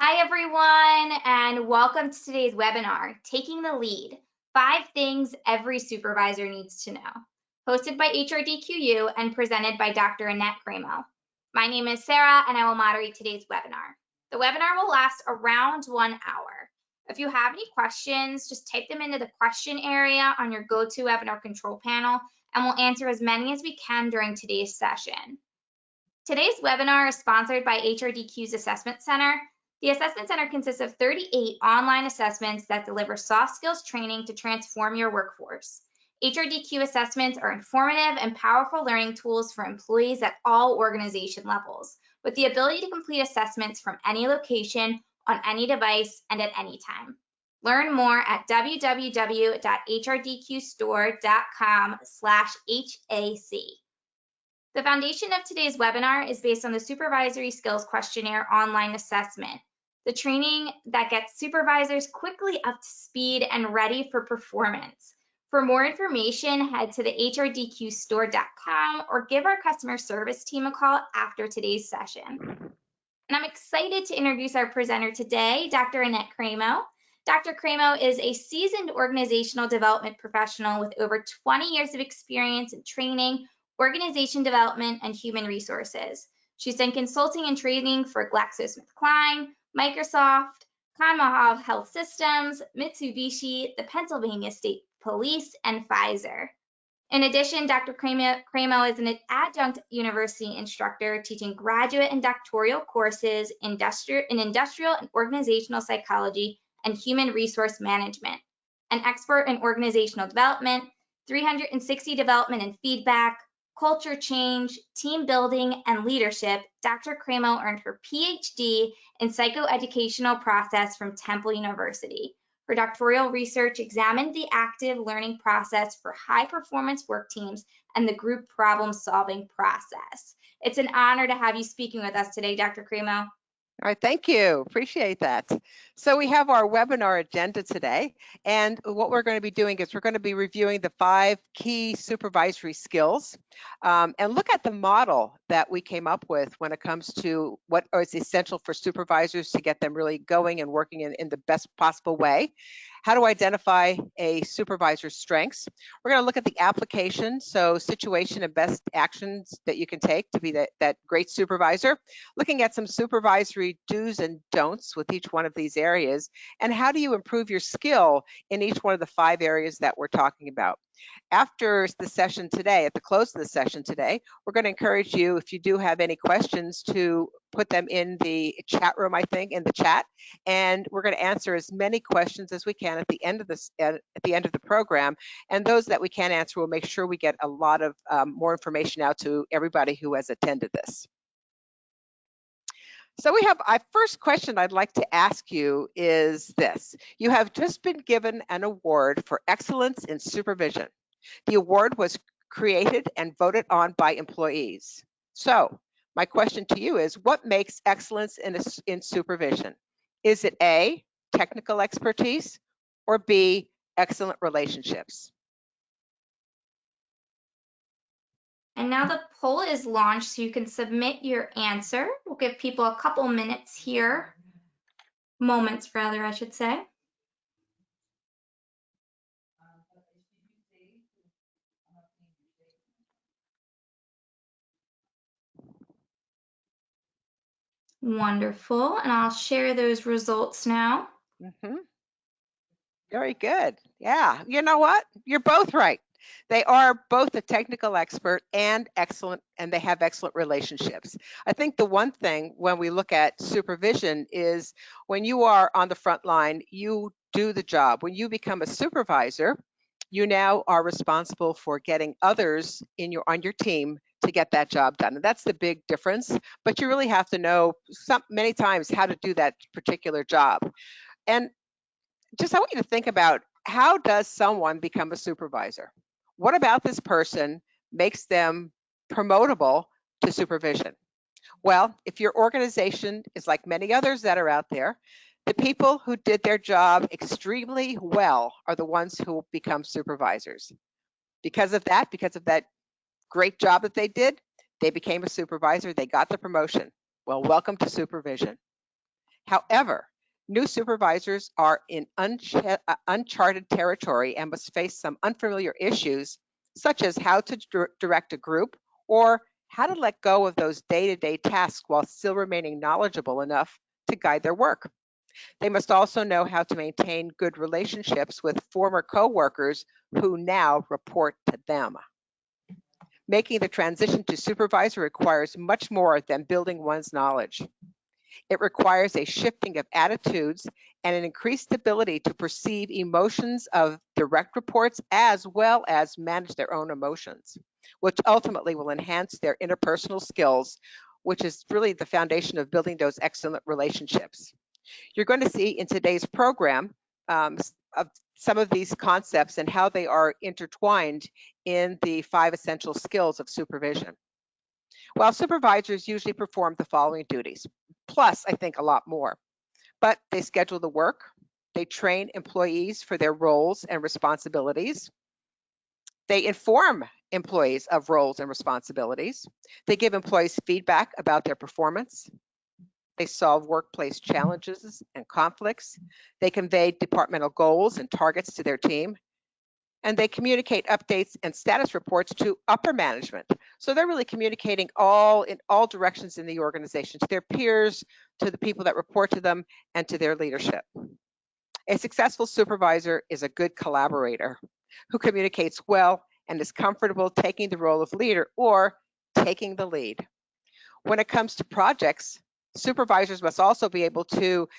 Hi, everyone, and welcome to today's webinar, Taking the Lead, 5 Things Every Supervisor Needs to Know, hosted by HRDQ-U and presented by Dr. Annette Cremo. My name is Sarah, and I will moderate today's webinar. The webinar will last around 1 hour. If you have any questions, just type them into the question area on your GoToWebinar control panel, and we'll answer as many as we can during today's session. Today's webinar is sponsored by HRDQ's Assessment Center. The Assessment Center consists of 38 online assessments that deliver soft skills training to transform your workforce. HRDQ assessments are informative and powerful learning tools for employees at all organization levels, with the ability to complete assessments from any location, on any device, and at any time. Learn more at www.hrdqstore.com/HAC. The foundation of today's webinar is based on the Supervisory Skills Questionnaire online assessment, the training that gets supervisors quickly up to speed and ready for performance. For more information, head to the HRDQstore.com or give our customer service team a call after today's session. And I'm excited to introduce our presenter today, Dr. Annette Cremo. Dr. Cremo is a seasoned organizational development professional with over 20 years of experience in training, organization development, and human resources. She's done consulting and training for GlaxoSmithKline, Microsoft, Commonwealth Health Systems, Mitsubishi, the Pennsylvania State Police, and Pfizer. In addition, Dr. Cremo is an adjunct university instructor teaching graduate and doctoral courses in industrial and organizational psychology and human resource management, an expert in organizational development, 360 development and feedback, culture change, team building, and leadership. Dr. Cremo earned her PhD in psychoeducational process from Temple University. Her doctoral research examined the active learning process for high-performance work teams and the group problem-solving process. It's an honor to have you speaking with us today, Dr. Cremo. All right, thank you. Appreciate that. So we have our webinar agenda today, and what we're going to be doing is we're going to be reviewing the 5 key supervisory skills and look at the model that we came up with when it comes to what is essential for supervisors to get them really going and working in the best possible way. How to identify a supervisor's strengths. We're going to look at the application, so situation and best actions that you can take to be that great supervisor. Looking at some supervisory do's and don'ts with each one of these areas, and how do you improve your skill in each one of the 5 areas that we're talking about. After the session today, at the close of the session today, we're going to encourage you, if you do have any questions, to put them in the chat room, I think, in the chat, and we're going to answer as many questions as we can at the end of the program. And those that we can answer, we'll make sure we get a lot of more information out to everybody who has attended this. So we have our first question I'd like to ask you is this. You have just been given an award for excellence in supervision. The award was created and voted on by employees. So my question to you is, what makes excellence in supervision? Is it A, technical expertise, or B, excellent relationships? And now the poll is launched, so you can submit your answer. We'll give people a couple minutes here, moments rather, I should say. Wonderful, and I'll share those results now. Very good. Yeah, you know what? You're both right. They are both a technical expert and excellent, and they have excellent relationships. I think the one thing when we look at supervision is when you are on the front line, you do the job. When you become a supervisor, you now are responsible for getting others on your team to get that job done. And that's the big difference. But you really have to know many times how to do that particular job. And just I want you to think about, how does someone become a supervisor? What about this person makes them promotable to supervision? Well, if your organization is like many others that are out there, the people who did their job extremely well are the ones who become supervisors. Because of that great job that they did, they became a supervisor, they got the promotion. Well, welcome to supervision. However, new supervisors are in uncharted territory and must face some unfamiliar issues, such as how to direct a group or how to let go of those day-to-day tasks while still remaining knowledgeable enough to guide their work. They must also know how to maintain good relationships with former coworkers who now report to them. Making the transition to supervisor requires much more than building one's knowledge. It requires a shifting of attitudes and an increased ability to perceive emotions of direct reports as well as manage their own emotions, which ultimately will enhance their interpersonal skills, which is really the foundation of building those excellent relationships. You're going to see in today's program of some of these concepts and how they are intertwined in the 5 essential skills of supervision. Well, supervisors usually perform the following duties, plus I think a lot more, but they schedule the work, they train employees for their roles and responsibilities, they inform employees of roles and responsibilities, they give employees feedback about their performance, they solve workplace challenges and conflicts, they convey departmental goals and targets to their team, and they communicate updates and status reports to upper management. So they're really communicating in all directions in the organization, to their peers, to the people that report to them, and to their leadership. A successful supervisor is a good collaborator who communicates well and is comfortable taking the role of leader or taking the lead. When it comes to projects, supervisors must also be able to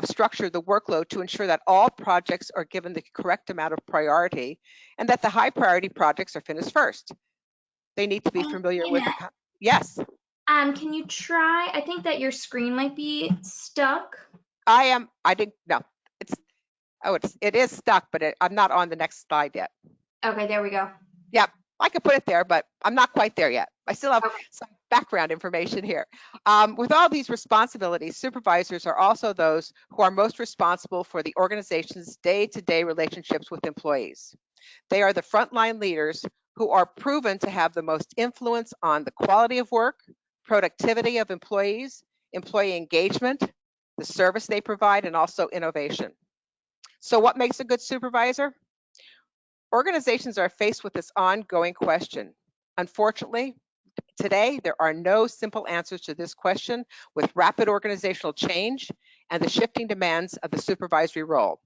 structure the workload to ensure that all projects are given the correct amount of priority and that the high priority projects are finished first. They need to be familiar with the, yes. Can you try, I think that your screen might be stuck. I didn't, no, it is stuck, but I'm not on the next slide yet. Okay, there we go. Yep, I could put it there, but I'm not quite there yet. I still have Okay. some background information here. With all these responsibilities, supervisors are also those who are most responsible for the organization's day-to-day relationships with employees. They are the frontline leaders who are proven to have the most influence on the quality of work, productivity of employees, employee engagement, the service they provide, and also innovation. So what makes a good supervisor? Organizations are faced with this ongoing question. Unfortunately, today, there are no simple answers to this question with rapid organizational change and the shifting demands of the supervisory role.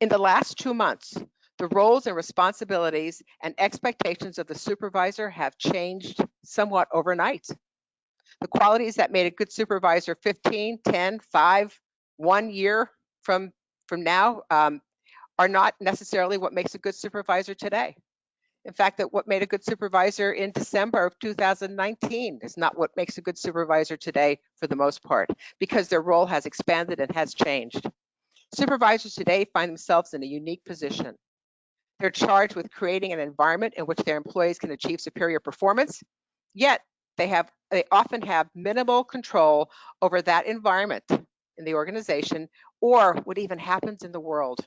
In the last 2 months, the roles and responsibilities and expectations of the supervisor have changed somewhat overnight. The qualities that made a good supervisor 15, 10, 5, 1 year from now are not necessarily what makes a good supervisor today. In fact, that what made a good supervisor in December of 2019 is not what makes a good supervisor today for the most part, because their role has expanded and has changed. Supervisors today find themselves in a unique position. They're charged with creating an environment in which their employees can achieve superior performance, yet they often have minimal control over that environment in the organization or what even happens in the world.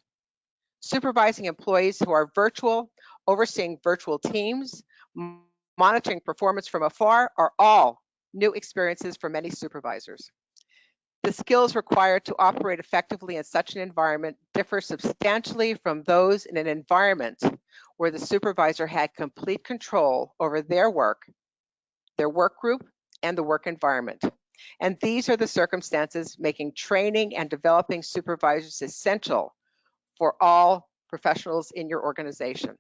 Supervising employees who are virtual, overseeing virtual teams, monitoring performance from afar are all new experiences for many supervisors. The skills required to operate effectively in such an environment differ substantially from those in an environment where the supervisor had complete control over their work group, and the work environment. And these are the circumstances making training and developing supervisors essential for all professionals in your organization.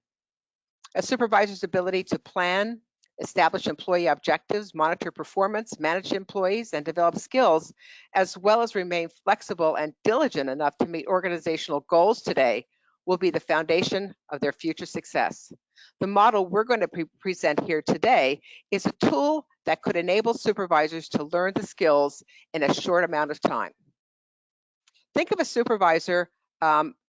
A supervisor's ability to plan, establish employee objectives, monitor performance, manage employees, and develop skills, as well as remain flexible and diligent enough to meet organizational goals today, will be the foundation of their future success. The model we're going to present here today is a tool that could enable supervisors to learn the skills in a short amount of time. Think of a supervisor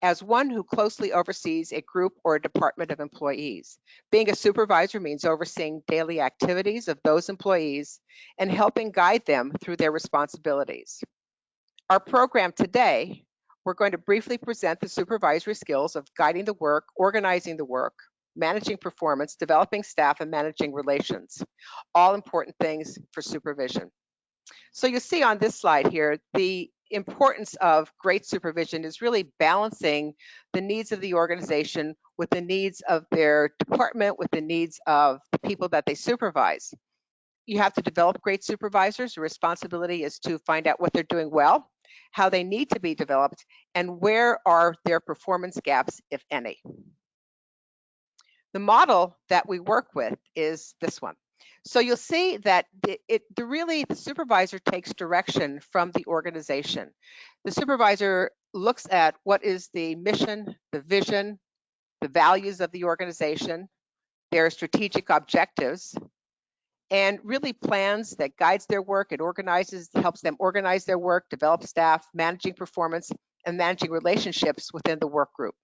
as one who closely oversees a group or a department of employees. Being a supervisor means overseeing daily activities of those employees and helping guide them through their responsibilities. Our program today, we're going to briefly present the supervisory skills of guiding the work, organizing the work, managing performance, developing staff, and managing relations. All important things for supervision. So you see on this slide here, the importance of great supervision is really balancing the needs of the organization with the needs of their department, with the needs of the people that they supervise. You have to develop great supervisors. The responsibility is to find out what they're doing well, how they need to be developed, and where are their performance gaps, if any. The model that we work with is this one. So you'll see that the supervisor takes direction from the organization. The supervisor looks at what is the mission, the vision, the values of the organization, their strategic objectives, and really plans that guides their work. It helps them organize their work, develop staff, managing performance, and managing relationships within the work group.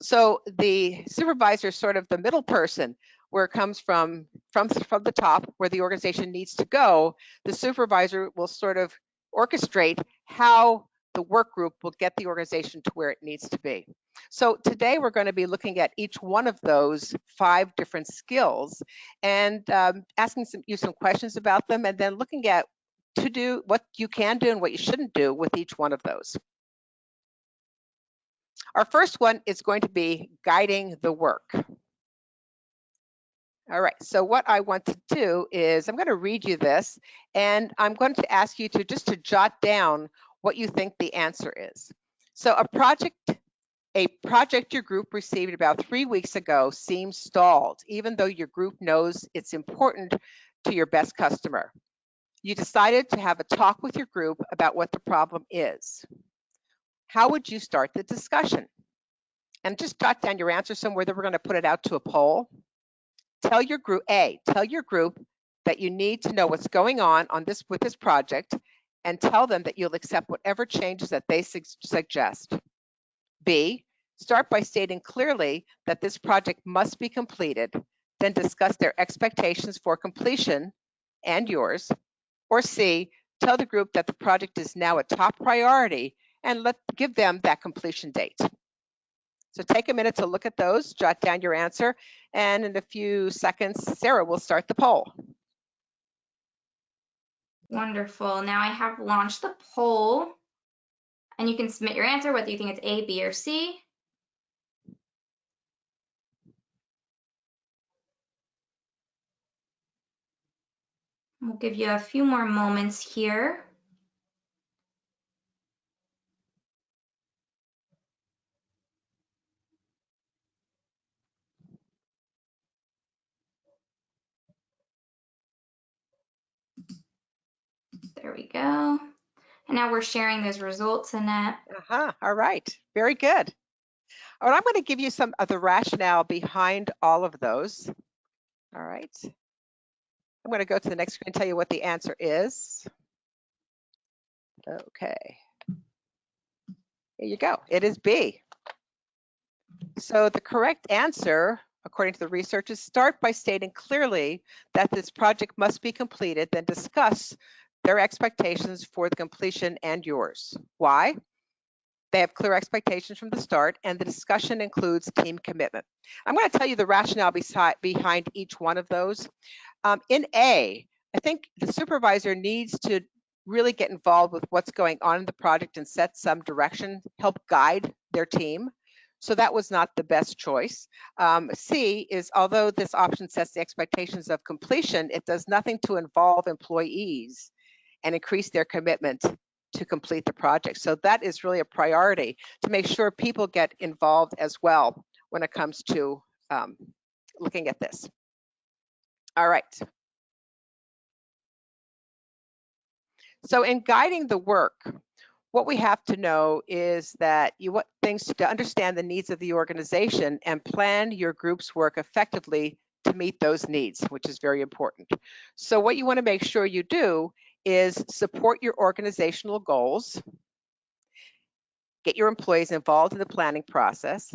So the supervisor is sort of the middle person where it comes from the top, where the organization needs to go. The supervisor will sort of orchestrate how the work group will get the organization to where it needs to be. So today we're going to be looking at each one of those 5 different skills and asking you some questions about them, and then looking at what you can do and what you shouldn't do with each one of those. Our first one is going to be guiding the work. All right, so what I want to do is I'm going to read you this, and I'm going to ask you to jot down what you think the answer is. So a project your group received about 3 weeks ago seems stalled, even though your group knows it's important to your best customer. You decided to have a talk with your group about what the problem is. How would you start the discussion? And just jot down your answer somewhere, that we're going to put it out to a poll. Tell your group that you need to know what's going on with this project, and tell them that you'll accept whatever changes that they suggest. B, start by stating clearly that this project must be completed, then discuss their expectations for completion and yours. Or C, tell the group that the project is now a top priority and give them that completion date. So take a minute to look at those, jot down your answer, and in a few seconds, Sarah will start the poll. Wonderful. Now I have launched the poll, and you can submit your answer, whether you think it's A, B, or C. We'll give you a few more moments here. There we go. And now we're sharing those results, Annette. All right. Very good. All right, I'm going to give you some of the rationale behind all of those. All right. I'm going to go to the next screen and tell you what the answer is. Okay. Here you go. It is B. So the correct answer, according to the research, is start by stating clearly that this project must be completed, then discuss their expectations for the completion and yours. Why? They have clear expectations from the start, and the discussion includes team commitment. I'm going to tell you the rationale behind each one of those. In A, I think the supervisor needs to really get involved with what's going on in the project and set some direction, help guide their team. So that was not the best choice. C is, although this option sets the expectations of completion, it does nothing to involve employees and increase their commitment to complete the project. So that is really a priority, to make sure people get involved as well when it comes to looking at this. All right. So in guiding the work, what we have to know is that you want things to understand the needs of the organization and plan your group's work effectively to meet those needs, which is very important. So what you want to make sure you do is support your organizational goals, get your employees involved in the planning process,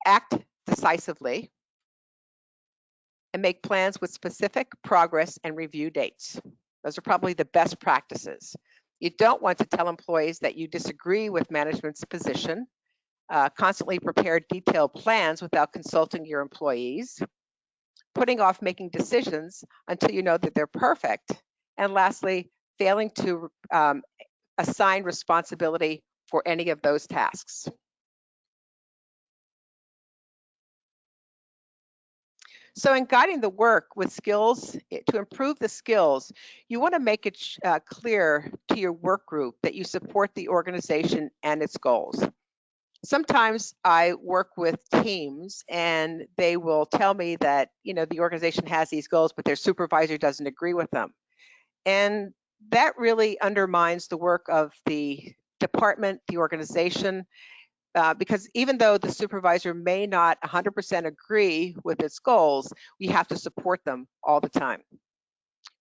act decisively, and make plans with specific progress and review dates. Those are probably the best practices. You don't want to tell employees that you disagree with management's position, constantly prepare detailed plans without consulting your employees, putting off making decisions until you know that they're perfect, and lastly, failing to assign responsibility for any of those tasks. So in guiding the work with skills, to improve the skills, you want to make it clear to your work group that you support the organization and its goals. Sometimes I work with teams and they will tell me that, the organization has these goals, but their supervisor doesn't agree with them. And that really undermines the work of the department, the organization, because even though the supervisor may not 100% agree with its goals, we have to support them all the time.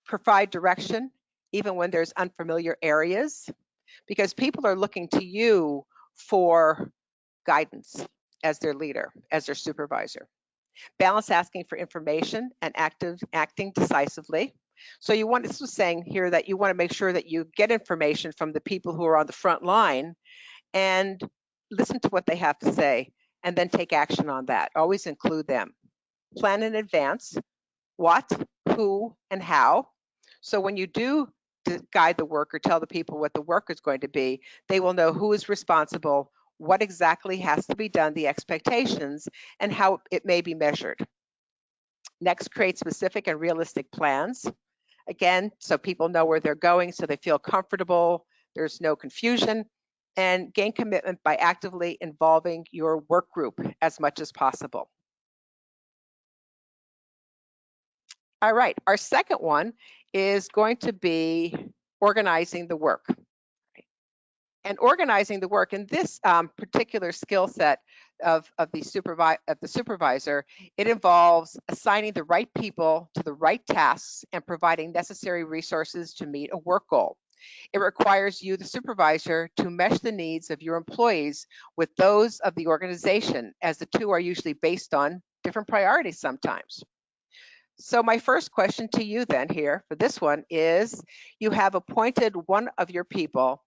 Provide direction, even when there's unfamiliar areas, because people are looking to you for guidance as their leader, as their supervisor. Balance asking for information and acting decisively. So this was saying here that you want to make sure that you get information from the people who are on the front line and listen to what they have to say and then take action on that. Always include them. Plan in advance what, who, and how. So when you do guide the work or tell the people what the work is going to be, they will know who is responsible, what exactly has to be done, the expectations, and how it may be measured. Next, create specific and realistic plans. Again, so people know where they're going, so they feel comfortable, there's no confusion, and gain commitment by actively involving your work group as much as possible. All right, our second one is going to be organizing the work. And organizing the work in this particular skill set of the supervisor, it involves assigning the right people to the right tasks and providing necessary resources to meet a work goal. It requires you, the supervisor, to mesh the needs of your employees with those of the organization, as the two are usually based on different priorities sometimes. So my first question to you then here for this one is, you have appointed one of your people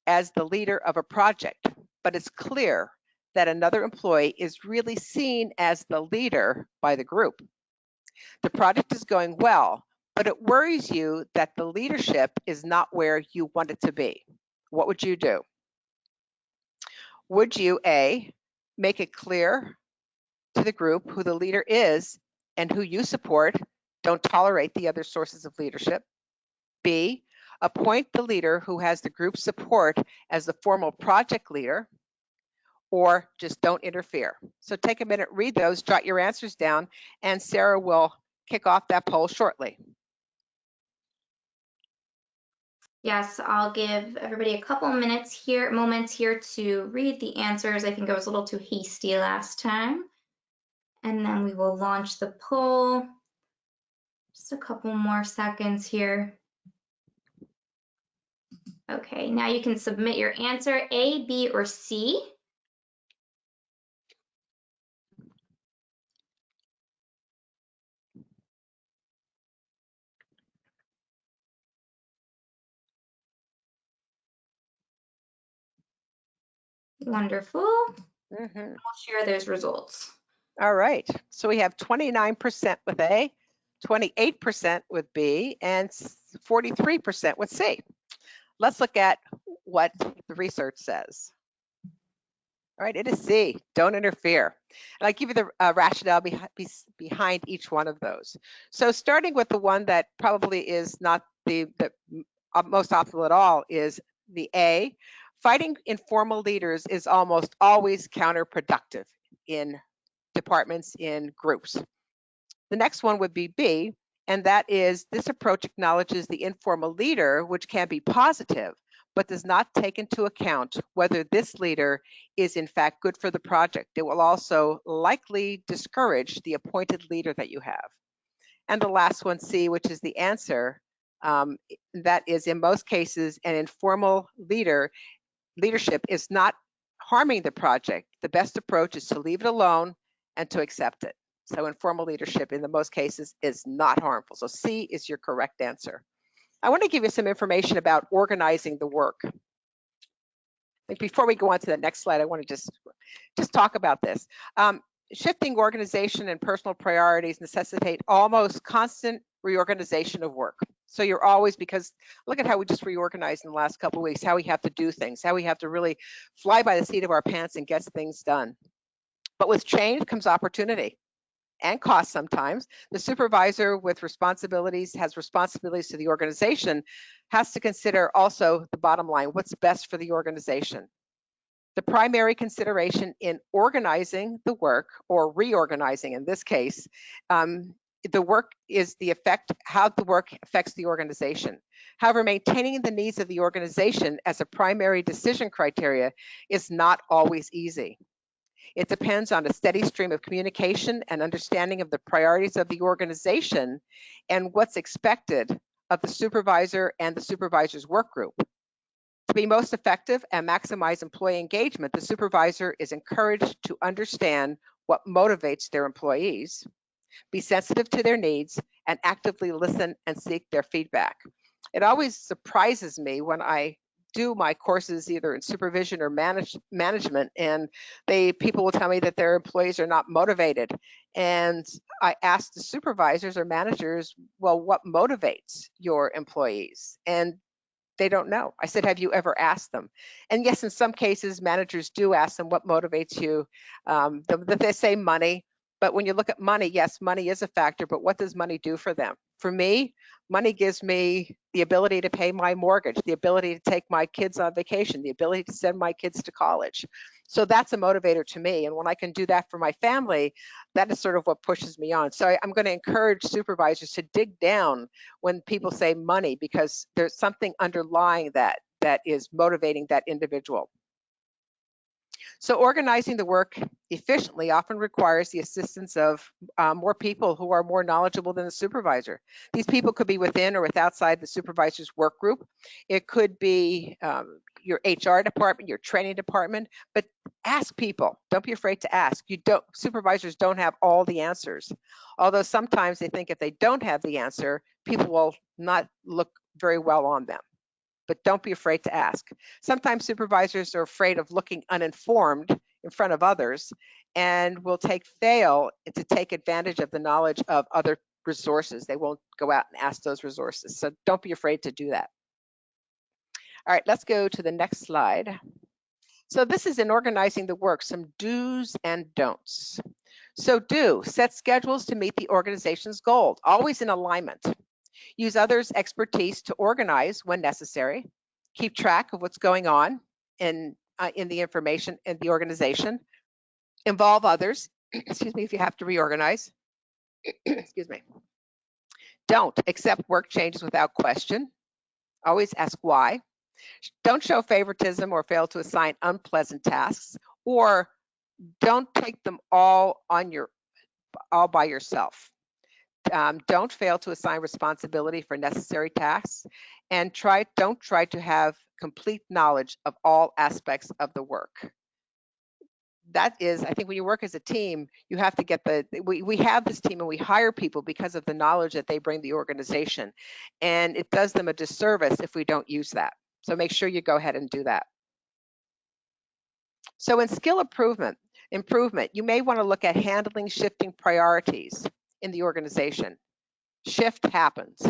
as the leader of a project, but it's clear that another employee is really seen as the leader by the group. The project is going well, but it worries you that the leadership is not where you want it to be. What would you do? Would you, A, make it clear to the group who the leader is and who you support, don't tolerate the other sources of leadership? B, appoint the leader who has the group's support as the formal project leader, or just don't interfere. So take a minute, read those, jot your answers down, and Sarah will kick off that poll shortly. Yes, I'll give everybody a couple moments here to read the answers. I think I was a little too hasty last time. And then we will launch the poll. Just a couple more seconds here. Okay, now you can submit your answer, A, B, or C. Wonderful. We'll share those results. All right, so we have 29% with A, 28% with B, and 43% with C. Let's look at what the research says. All right, it is C, don't interfere. And I'll give you the rationale behind each one of those. So starting with the one that probably is not the most optimal at all is the A. Fighting informal leaders is almost always counterproductive in departments, in groups. The next one would be B, and that is this approach acknowledges the informal leader, which can be positive, but does not take into account whether this leader is in fact good for the project. It will also likely discourage the appointed leader that you have. And the last one, C, which is the answer, that is in most cases an informal leadership is not harming the project. The best approach is to leave it alone and to accept it. So informal leadership in the most cases is not harmful. So C is your correct answer. I want to give you some information about organizing the work. I think before we go on to the next slide, I want to just talk about this. Shifting organization and personal priorities necessitate almost constant reorganization of work. So you're always, because look at how we just reorganized in the last couple of weeks, how we have to do things, how we have to really fly by the seat of our pants and get things done. But with change comes opportunity and cost sometimes. The supervisor with responsibilities has responsibilities to the organization, has to consider also the bottom line, what's best for the organization. The primary consideration in organizing the work, or reorganizing in this case, the work is the effect, how the work affects the organization. However, maintaining the needs of the organization as a primary decision criteria is not always easy. It depends on a steady stream of communication and understanding of the priorities of the organization and what's expected of the supervisor and the supervisor's work group. To be most effective and maximize employee engagement, the supervisor is encouraged to understand what motivates their employees, be sensitive to their needs, and actively listen and seek their feedback. It always surprises me when I do my courses either in supervision or management, and people will tell me that their employees are not motivated. And I ask the supervisors or managers, well, what motivates your employees? And they don't know. I said, have you ever asked them? And yes, in some cases, managers do ask them what motivates you. They say money, but when you look at money, yes, money is a factor, but what does money do for them? For me, money gives me the ability to pay my mortgage, the ability to take my kids on vacation, the ability to send my kids to college. So that's a motivator to me. And when I can do that for my family, that is sort of what pushes me on. So I'm going to encourage supervisors to dig down when people say money, because there's something underlying that is motivating that individual. So organizing the work efficiently often requires the assistance of more people who are more knowledgeable than the supervisor. These people could be within or with outside the supervisor's work group. It could be your HR department, your training department, but ask people. Don't be afraid to ask. Supervisors don't have all the answers. Although sometimes they think if they don't have the answer, people will not look very well on them. But don't be afraid to ask. Sometimes supervisors are afraid of looking uninformed in front of others and will fail to take advantage of the knowledge of other resources. They won't go out and ask those resources. So don't be afraid to do that. All right, let's go to the next slide. So this is in organizing the work, some do's and don'ts. So set schedules to meet the organization's goal, always in alignment. Use others' expertise to organize when necessary. Keep track of what's going on in the information in the organization. Involve others, excuse me, if you have to reorganize. Excuse me. Don't accept work changes without question. Always ask why. Don't show favoritism or fail to assign unpleasant tasks, or don't take them all by yourself. Don't fail to assign responsibility for necessary tasks, and don't try to have complete knowledge of all aspects of the work. That is, I think when you work as a team, you have to get we have this team and we hire people because of the knowledge that they bring the organization. And it does them a disservice if we don't use that. So make sure you go ahead and do that. So in skill improvement, you may want to look at handling shifting priorities in the organization. Shift happens.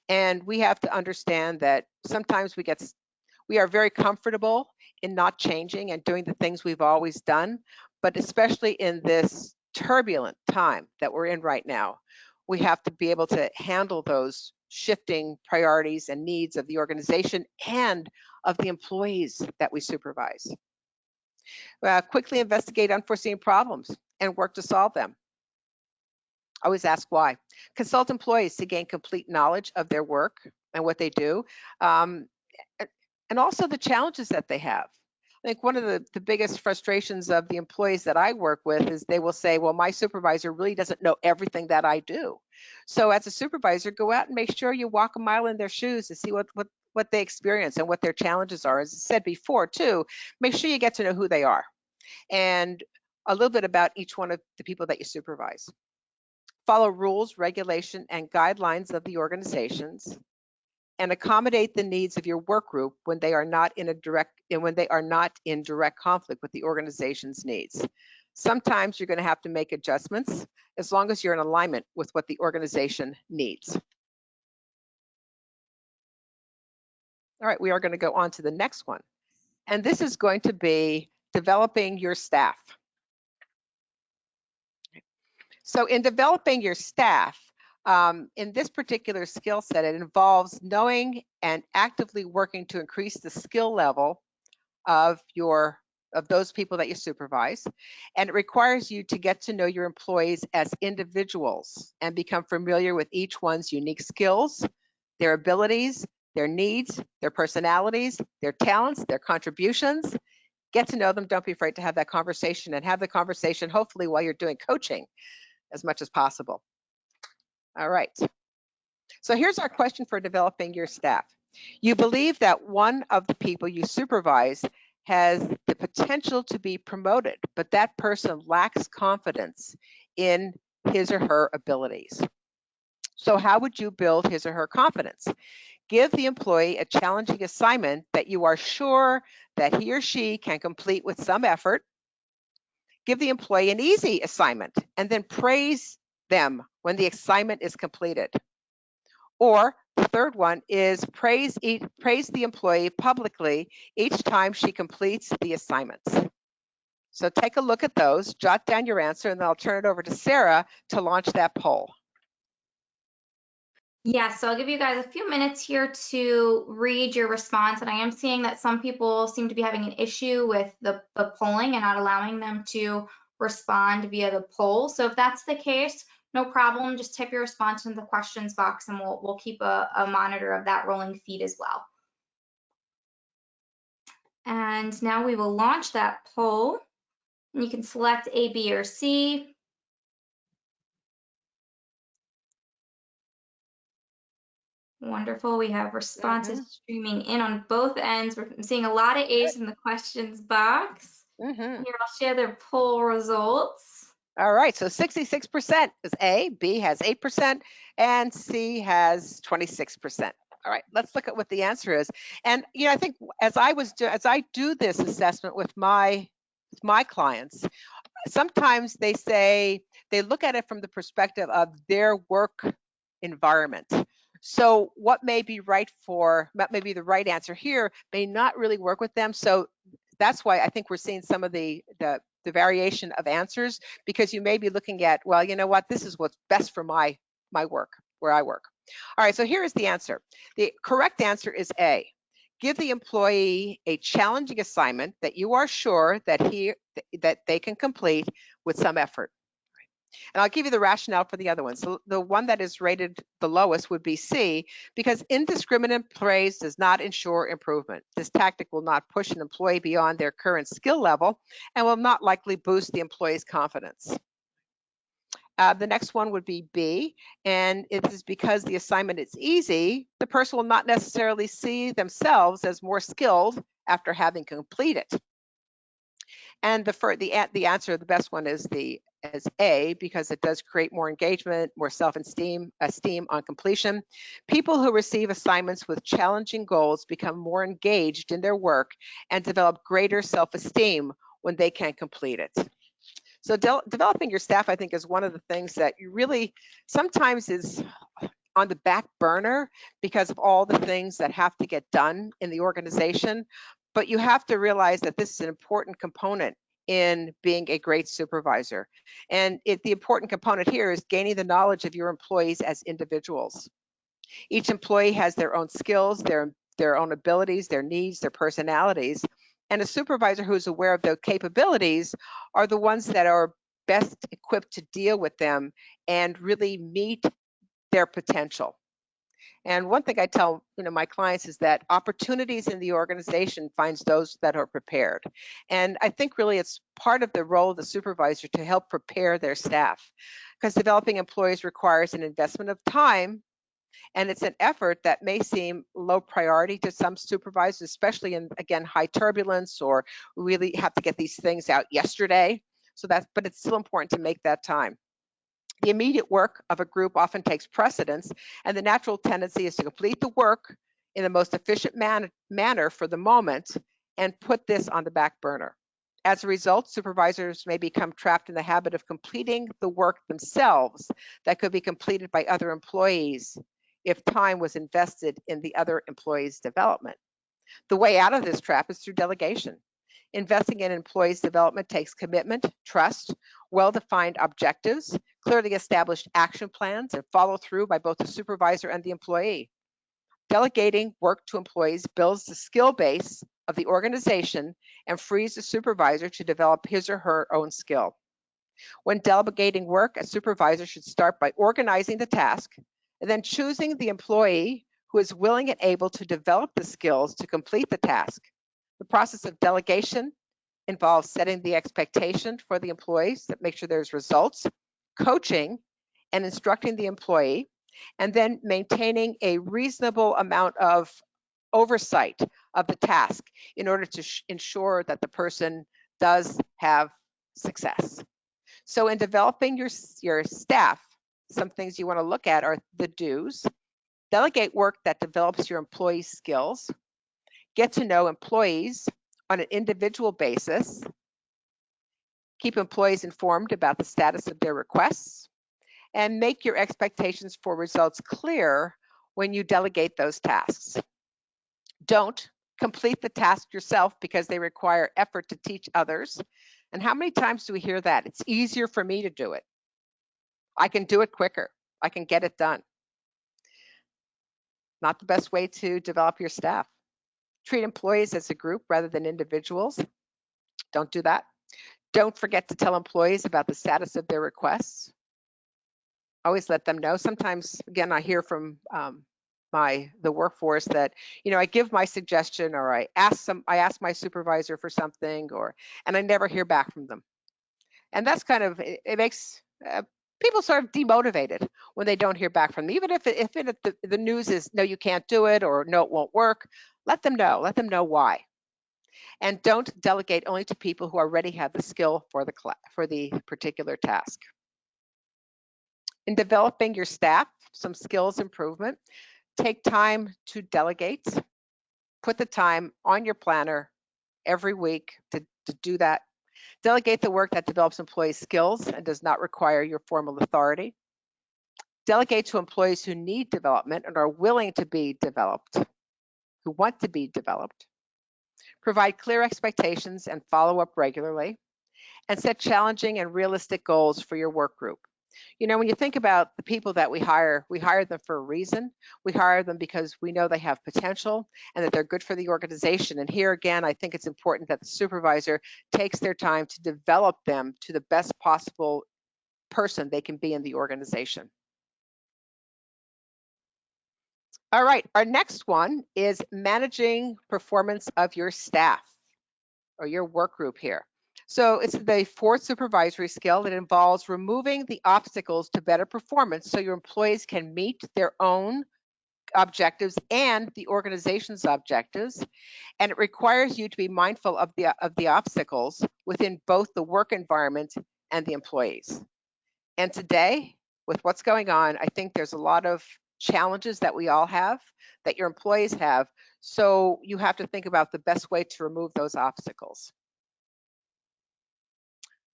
And we have to understand that sometimes we are very comfortable in not changing and doing the things we've always done, but especially in this turbulent time that we're in right now, we have to be able to handle those shifting priorities and needs of the organization and of the employees that we supervise. Quickly investigate unforeseen problems and work to solve them. Always ask why. Consult employees to gain complete knowledge of their work and what they do, and also the challenges that they have. I think one of the biggest frustrations of the employees that I work with is they will say, well, my supervisor really doesn't know everything that I do. So as a supervisor, go out and make sure you walk a mile in their shoes to see what they experience and what their challenges are. As I said before, too, make sure you get to know who they are and a little bit about each one of the people that you supervise. Follow rules, regulation, and guidelines of the organizations, and accommodate the needs of your work group when they are not in direct conflict with the organization's needs. Sometimes you're going to have to make adjustments as long as you're in alignment with what the organization needs. All right, we are going to go on to the next one. And this is going to be developing your staff. So in developing your staff, in this particular skill set, it involves knowing and actively working to increase the skill level of those people that you supervise. And it requires you to get to know your employees as individuals and become familiar with each one's unique skills, their abilities, their needs, their personalities, their talents, their contributions. Get to know them. Don't be afraid to have that conversation, and have the conversation hopefully while you're doing coaching as much as possible. All right. So here's our question for developing your staff. You believe that one of the people you supervise has the potential to be promoted, but that person lacks confidence in his or her abilities. So how would you build his or her confidence? Give the employee a challenging assignment that you are sure that he or she can complete with some effort. Give the employee an easy assignment and then praise them when the assignment is completed. Or the third one is praise the employee publicly each time she completes the assignments. So take a look at those, jot down your answer, and then I'll turn it over to Sarah to launch that poll. Yeah, so I'll give you guys a few minutes here to read your response. And I am seeing that some people seem to be having an issue with the polling and not allowing them to respond via the poll. So if that's the case, no problem. Just type your response in the questions box and we'll keep a monitor of that rolling feed as well. And now we will launch that poll. And you can select A, B, or C. Wonderful. We have responses streaming in on both ends. We're seeing a lot of A's in the questions box. Here, I'll share the poll results. All right, so 66% is A, B has 8%, and C has 26%. All right, let's look at what the answer is. And I think as I do this assessment with my clients, sometimes they look at it from the perspective of their work environment. So what may be maybe the right answer here may not really work with them. So that's why I think we're seeing some of the variation of answers, because you may be looking at, well, you know what, this is what's best for my work, where I work. All right, so here is the answer. The correct answer is A. Give the employee a challenging assignment that you are sure that they can complete with some effort. And I'll give you the rationale for the other one. So the one that is rated the lowest would be C, because indiscriminate praise does not ensure improvement. This tactic will not push an employee beyond their current skill level and will not likely boost the employee's confidence. The next one would be B, and it is because the assignment is easy, the person will not necessarily see themselves as more skilled after having completed. And the answer, the best one is A, because it does create more engagement, more esteem on completion. People who receive assignments with challenging goals become more engaged in their work and develop greater self-esteem when they can complete it. So developing your staff, I think, is one of the things that you really sometimes is on the back burner because of all the things that have to get done in the organization. But you have to realize that this is an important component in being a great supervisor. And the important component here is gaining the knowledge of your employees as individuals. Each employee has their own skills, their own abilities, their needs, their personalities. And a supervisor who's aware of their capabilities are the ones that are best equipped to deal with them and really meet their potential. And one thing I tell my clients is that opportunities in the organization finds those that are prepared. And I think really it's part of the role of the supervisor to help prepare their staff, because developing employees requires an investment of time, and it's an effort that may seem low priority to some supervisors, especially in, again, high turbulence, or really have to get these things out yesterday. But it's still important to make that time. The immediate work of a group often takes precedence, and the natural tendency is to complete the work in the most efficient manner for the moment and put this on the back burner. As a result, supervisors may become trapped in the habit of completing the work themselves that could be completed by other employees if time was invested in the other employees' development. The way out of this trap is through delegation. Investing in employees' development takes commitment, trust, well-defined objectives, clearly established action plans, and follow through by both the supervisor and the employee. Delegating work to employees builds the skill base of the organization and frees the supervisor to develop his or her own skill. When delegating work, a supervisor should start by organizing the task and then choosing the employee who is willing and able to develop the skills to complete the task. The process of delegation involves setting the expectation for the employees that make sure there's results, coaching and instructing the employee, and then maintaining a reasonable amount of oversight of the task in order to ensure that the person does have success. So in developing your staff, some things you want to look at are the do's. Delegate work that develops your employees' skills. Get to know employees on an individual basis. Keep employees informed about the status of their requests. And make your expectations for results clear when you delegate those tasks. Don't complete the task yourself because they require effort to teach others. And how many times do we hear that? It's easier for me to do it. I can do it quicker. I can get it done. Not the best way to develop your staff. Treat employees as a group rather than individuals. Don't do that. Don't forget to tell employees about the status of their requests. Always let them know. Sometimes, again, I hear from the workforce that, I give my suggestion or I ask my supervisor for something, and I never hear back from them. And that's kind of, it makes people sort of demotivated when they don't hear back from them. Even if the news is, no, you can't do it, or no, it won't work, let them know why. And don't delegate only to people who already have the skill for the particular task. In developing your staff, some skills improvement, take time to delegate. Put the time on your planner every week to do that. Delegate the work that develops employees' skills and does not require your formal authority. Delegate to employees who need development and are willing to be developed, who want to be developed. Provide clear expectations and follow up regularly. And set challenging and realistic goals for your work group. When you think about the people that we hire them for a reason. We hire them because we know they have potential and that they're good for the organization. And here again, I think it's important that the supervisor takes their time to develop them to the best possible person they can be in the organization. All right, our next one is managing performance of your staff or your work group here. So it's the fourth supervisory skill that involves removing the obstacles to better performance so your employees can meet their own objectives and the organization's objectives. And it requires you to be mindful of the obstacles within both the work environment and the employees. And today, with what's going on, I think there's a lot of challenges that we all have, that your employees have. So you have to think about the best way to remove those obstacles.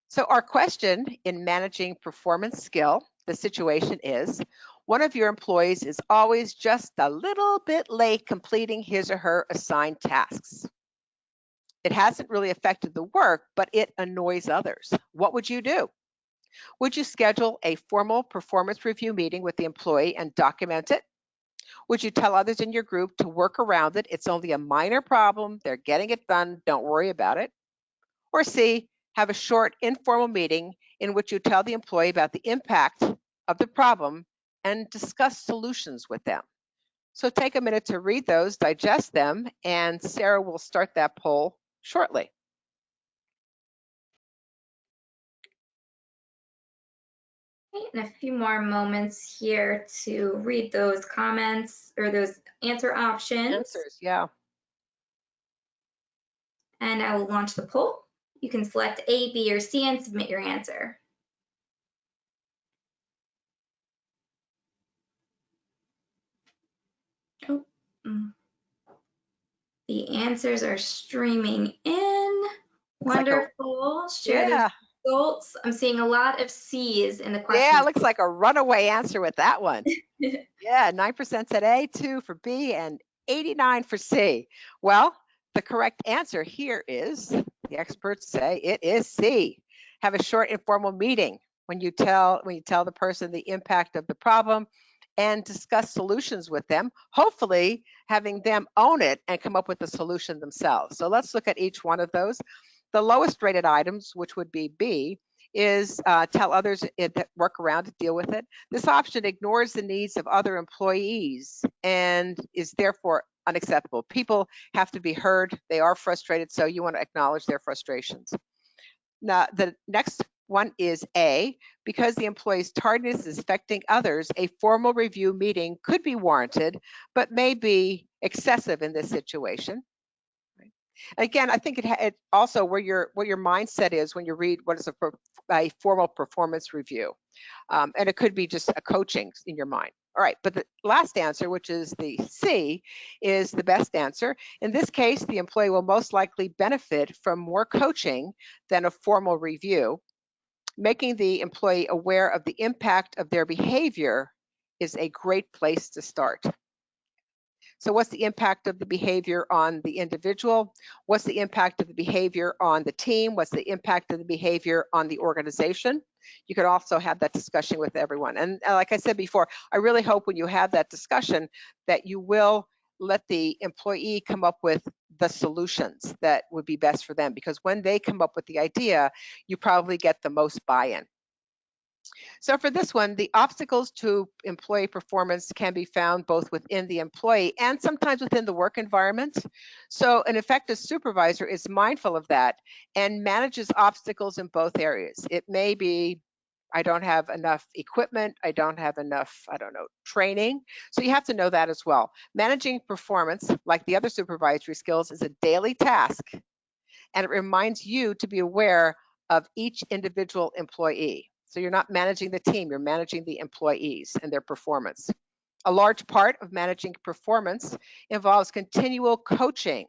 So our question in managing performance skill, the situation is, one of your employees is always just a little bit late completing his or her assigned tasks. It hasn't really affected the work, but it annoys others. What would you do? Would you schedule a formal performance review meeting with the employee and document it? Would you tell others in your group to work around it? It's only a minor problem. They're getting it done. Don't worry about it. Or C, have a short informal meeting in which you tell the employee about the impact of the problem and discuss solutions with them. So take a minute to read those, digest them, and Sarah will start that poll shortly. And a few more moments here to read those comments or those answer options. Answers, yeah. And I will launch the poll. You can select A, B, or C and submit your answer. Oh. The answers are streaming in. Wonderful. Share the results. I'm seeing a lot of C's in the question. Yeah, it looks like a runaway answer with that one. Yeah, 9% said A, 2 for B, and 89 for C. Well, the correct answer here is, the experts say it is C. Have a short informal meeting when you tell the person the impact of the problem and discuss solutions with them, hopefully having them own it and come up with the solution themselves. So let's look at each one of those. The lowest rated items, which would be B, is tell others that work around to deal with it. This option ignores the needs of other employees and is therefore unacceptable. People have to be heard. They are frustrated, so you want to acknowledge their frustrations. Now, the next one is A, because the employee's tardiness is affecting others, a formal review meeting could be warranted, but may be excessive in this situation. Again, I think it also where your mindset is when you read what is a formal performance review, and it could be just a coaching in your mind. All right, but the last answer, which is the C, is the best answer. In this case, the employee will most likely benefit from more coaching than a formal review. Making the employee aware of the impact of their behavior is a great place to start. So what's the impact of the behavior on the individual? What's the impact of the behavior on the team? What's the impact of the behavior on the organization? You could also have that discussion with everyone. And like I said before, I really hope when you have that discussion that you will let the employee come up with the solutions that would be best for them, because when they come up with the idea, you probably get the most buy-in. So for this one, the obstacles to employee performance can be found both within the employee and sometimes within the work environment. So an effective supervisor is mindful of that and manages obstacles in both areas. It may be, I don't have enough equipment, I don't have enough, I don't know, training. So you have to know that as well. Managing performance, like the other supervisory skills, is a daily task, and it reminds you to be aware of each individual employee. So you're not managing the team, you're managing the employees and their performance. A large part of managing performance involves continual coaching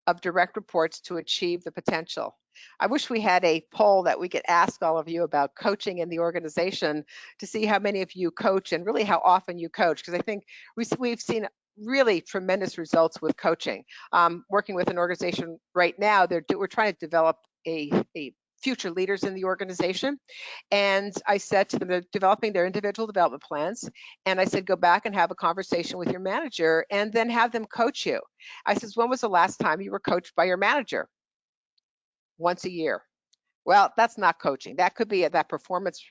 of direct reports to achieve the potential. I wish we had a poll that we could ask all of you about coaching in the organization to see how many of you coach and really how often you coach, because I think we've seen really tremendous results with coaching. Working with an organization right now, we're trying to develop a future leaders in the organization. And I said to them, they're developing their individual development plans. And I said, go back and have a conversation with your manager and then have them coach you. I says, when was the last time you were coached by your manager? Once a year. Well, that's not coaching. That could be that performance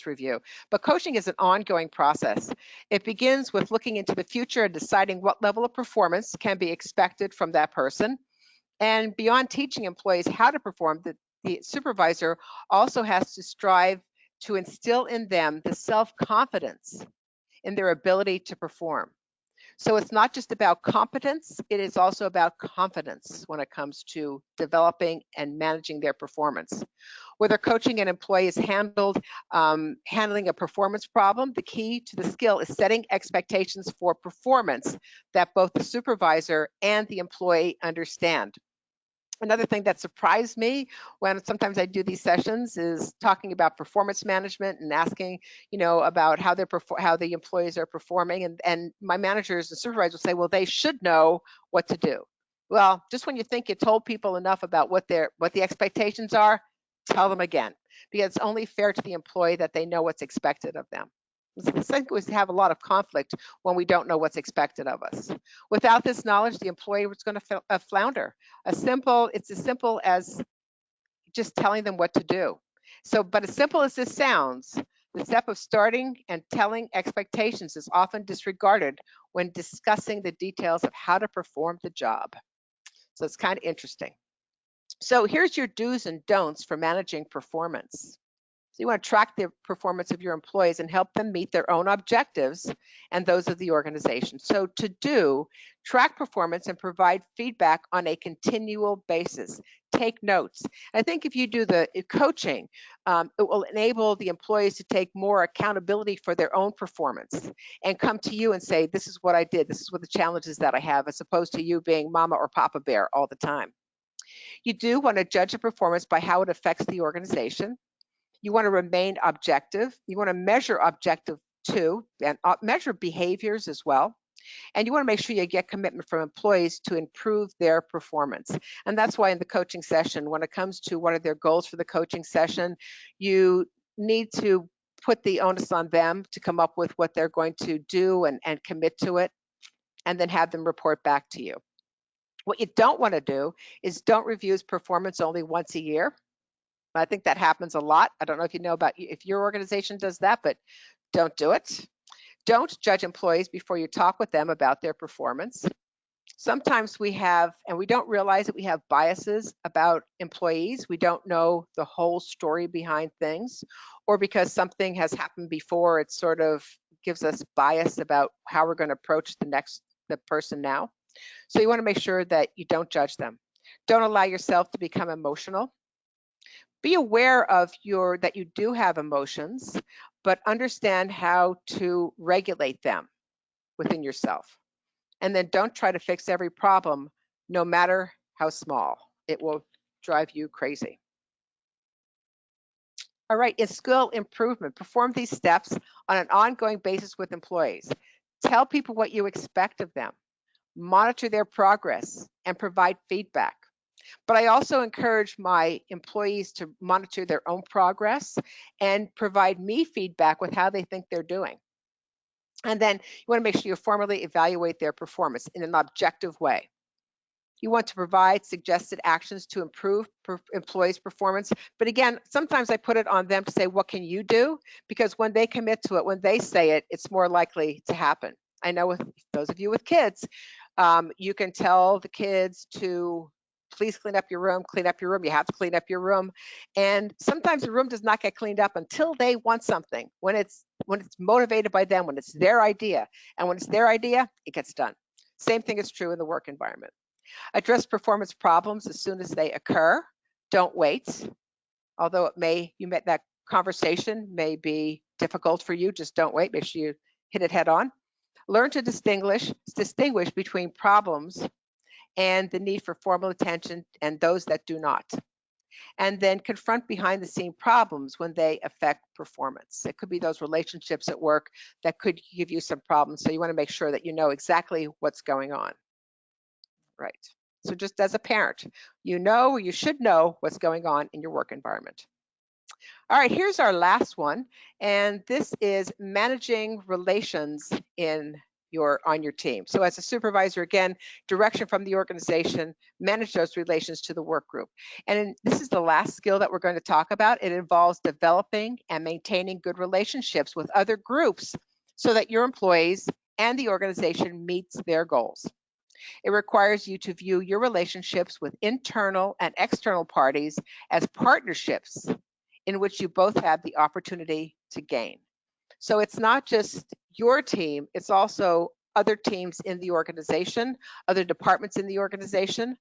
review. But coaching is an ongoing process. It begins with looking into the future and deciding what level of performance can be expected from that person. And beyond teaching employees how to perform, the supervisor also has to strive to instill in them the self-confidence in their ability to perform. So it's not just about competence, it is also about confidence when it comes to developing and managing their performance. Whether coaching an employee is handling a performance problem, the key to the skill is setting expectations for performance that both the supervisor and the employee understand. Another thing that surprised me when sometimes I do these sessions is talking about performance management and asking, about how the employees are performing, and my managers and supervisors will say, well, they should know what to do. Well, just when you think you told people enough about what the expectations are, tell them again, because it's only fair to the employee that they know what's expected of them. I think we have a lot of conflict when we don't know what's expected of us. Without this knowledge, the employee is going to flounder. It's as simple as just telling them what to do. So, but as simple as this sounds, the step of starting and telling expectations is often disregarded when discussing the details of how to perform the job. So it's kind of interesting. So here's your do's and don'ts for managing performance. So you want to track the performance of your employees and help them meet their own objectives and those of the organization. So to do, track performance and provide feedback on a continual basis. Take notes. I think if you do the coaching, it will enable the employees to take more accountability for their own performance and come to you and say, this is what I did, this is what the challenges that I have, as opposed to you being mama or papa bear all the time. You do want to judge a performance by how it affects the organization. You want to remain objective. You want to measure objective too, and measure behaviors as well. And you want to make sure you get commitment from employees to improve their performance. And that's why in the coaching session, when it comes to what are their goals for the coaching session, you need to put the onus on them to come up with what they're going to do and commit to it, and then have them report back to you. What you don't want to do is don't review performance only once a year. I think that happens a lot. I don't know if you know about if your organization does that, but don't do it. Don't judge employees before you talk with them about their performance. Sometimes we have, and we don't realize that we have biases about employees. We don't know the whole story behind things, or because something has happened before, it sort of gives us bias about how we're going to approach the person now. So you want to make sure that you don't judge them. Don't allow yourself to become emotional. Be aware of that you do have emotions, but understand how to regulate them within yourself. And then don't try to fix every problem, no matter how small. It will drive you crazy. All right, in skill improvement, perform these steps on an ongoing basis with employees. Tell people what you expect of them. Monitor their progress and provide feedback. But I also encourage my employees to monitor their own progress and provide me feedback with how they think they're doing. And then you want to make sure you formally evaluate their performance in an objective way. You want to provide suggested actions to improve employees' performance. But again, sometimes I put it on them to say, what can you do? Because when they commit to it, when they say it, it's more likely to happen. I know with those of you with kids, you can tell the kids to please clean up your room, clean up your room. You have to clean up your room. And sometimes the room does not get cleaned up until they want something, when it's motivated by them, when it's their idea. And when it's their idea, it gets done. Same thing is true in the work environment. Address performance problems as soon as they occur. Don't wait. Although that conversation may be difficult for you, just don't wait. Make sure you hit it head on. Learn to distinguish between problems and the need for formal attention and those that do not. And then confront behind the scene problems when they affect performance. It could be those relationships at work that could give you some problems. So you want to make sure that you know exactly what's going on. Right. So just as a parent, you should know what's going on in your work environment. All right, here's our last one, and this is managing relations on your team. So as a supervisor, again, direction from the organization, manage those relations to the work group. And this is the last skill that we're going to talk about. It involves developing and maintaining good relationships with other groups so that your employees and the organization meets their goals. It requires you to view your relationships with internal and external parties as partnerships in which you both have the opportunity to gain. So it's not just your team, it's also other teams in the organization, other departments in the organization.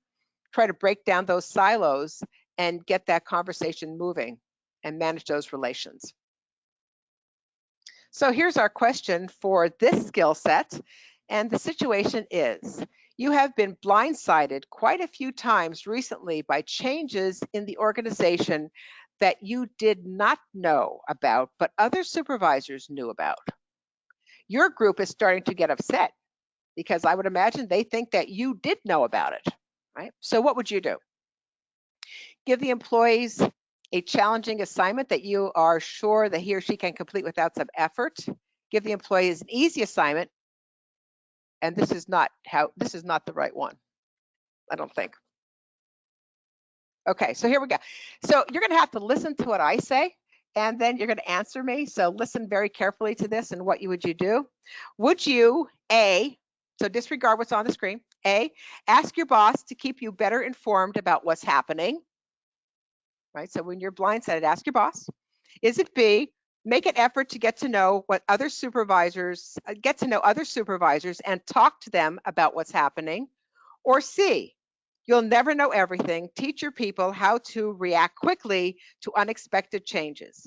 Try to break down those silos and get that conversation moving and manage those relations. So here's our question for this skill set. And the situation is, you have been blindsided quite a few times recently by changes in the organization that you did not know about, but other supervisors knew about. Your group is starting to get upset because I would imagine they think that you did know about it, right? So what would you do? Give the employees a challenging assignment that you are sure that he or she can complete without some effort. Give the employees an easy assignment. And this is not the right one, I don't think. Okay, so here we go. So you're going to have to listen to what I say, and then you're going to answer me. So listen very carefully to this, and what would you do? Would you, A, so disregard what's on the screen, A, ask your boss to keep you better informed about what's happening, right? So when you're blindsided, ask your boss. Is it B, make an effort to get to know other supervisors and talk to them about what's happening? Or C, you'll never know everything. Teach your people how to react quickly to unexpected changes.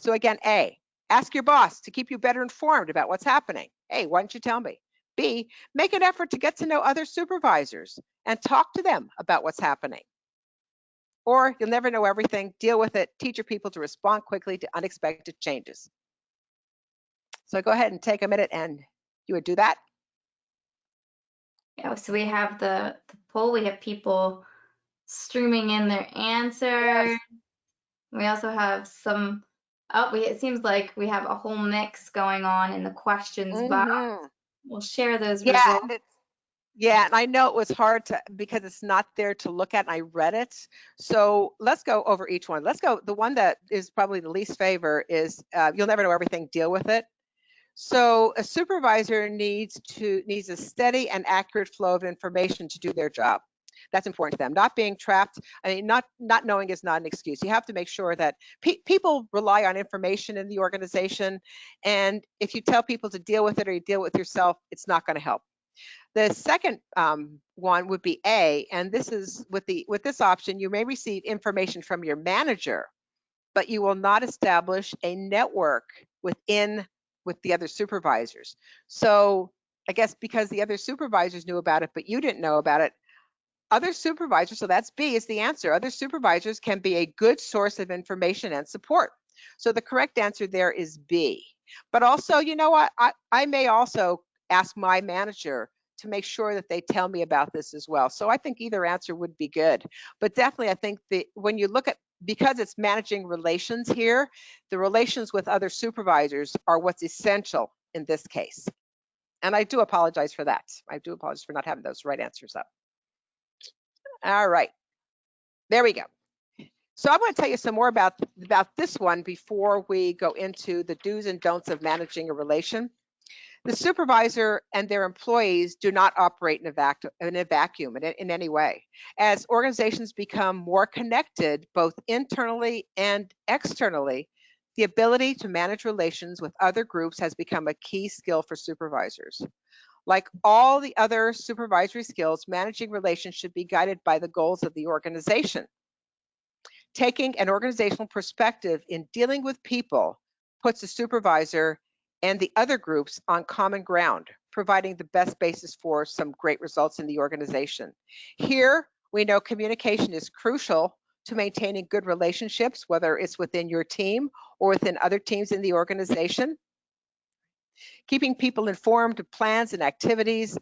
So again, A, ask your boss to keep you better informed about what's happening. Hey, why don't you tell me? B, make an effort to get to know other supervisors and talk to them about what's happening. Or you'll never know everything, deal with it, teach your people to respond quickly to unexpected changes. So go ahead and take a minute and you would do that. Yeah, so we have the poll, we have people streaming in their answers. Yes. We also have some, it seems like we have a whole mix going on in the questions box. Hmm. We'll share those Yeah, results. and yeah, and I know it was hard to because it's not there to look at, and I read it. So let's go over each one. Let's go. The one that is probably the least favor is you'll never know everything. Deal with it. So a supervisor needs a steady and accurate flow of information to do their job. That's important to them. Not being trapped. I mean, not knowing is not an excuse. You have to make sure that people rely on information in the organization, and if you tell people to deal with it or you deal with yourself, it's not going to help. The second one would be A, and this is with this option, you may receive information from your manager, but you will not establish a network with the other supervisors. So I guess because the other supervisors knew about it, but you didn't know about it, other supervisors, so that's B is the answer. Other supervisors can be a good source of information and support. So the correct answer there is B. But also, you know what? I may also ask my manager to make sure that they tell me about this as well. So I think either answer would be good. But definitely, I think when you look at, because it's managing relations here, the relations with other supervisors are what's essential in this case. And I do apologize for that. I do apologize for not having those right answers up. All right. There we go. So I'm going to tell you some more about this one before we go into the do's and don'ts of managing a relation. The supervisor and their employees do not operate in a vacuum in any way. As organizations become more connected, both internally and externally, the ability to manage relations with other groups has become a key skill for supervisors. Like all the other supervisory skills, managing relations should be guided by the goals of the organization. Taking an organizational perspective in dealing with people puts the supervisor and the other groups on common ground, providing the best basis for some great results in the organization. Here, we know communication is crucial to maintaining good relationships, whether it's within your team or within other teams in the organization. Keeping people informed of plans and activities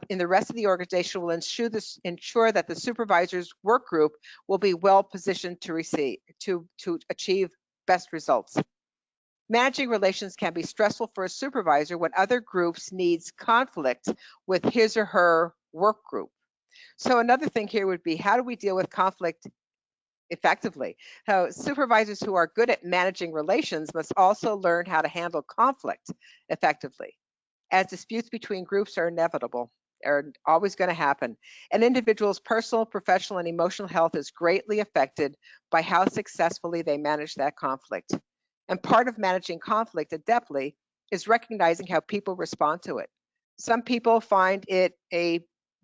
in the rest of the organization will ensure that the supervisor's work group will be well positioned to achieve best results. Managing relations can be stressful for a supervisor when other groups needs conflict with his or her work group. So another thing here would be, how do we deal with conflict effectively? So supervisors who are good at managing relations must also learn how to handle conflict effectively, as disputes between groups are inevitable, are always going to happen. An individual's personal, professional, and emotional health is greatly affected by how successfully they manage that conflict. And part of managing conflict adeptly is recognizing how people respond to it. Some people find it a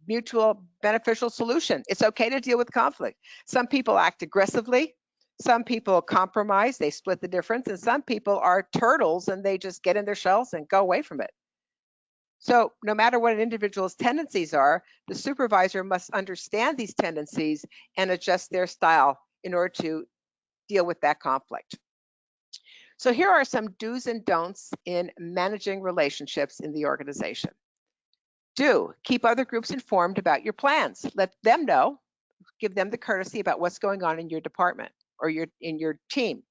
mutual beneficial solution. It's okay to deal with conflict. Some people act aggressively. Some people compromise, they split the difference, and some people are turtles and they just get in their shells and go away from it. So no matter what an individual's tendencies are, the supervisor must understand these tendencies and adjust their style in order to deal with that conflict. So here are some do's and don'ts in managing relationships in the organization. Do keep other groups informed about your plans. Let them know, give them the courtesy about what's going on in your department or in your team.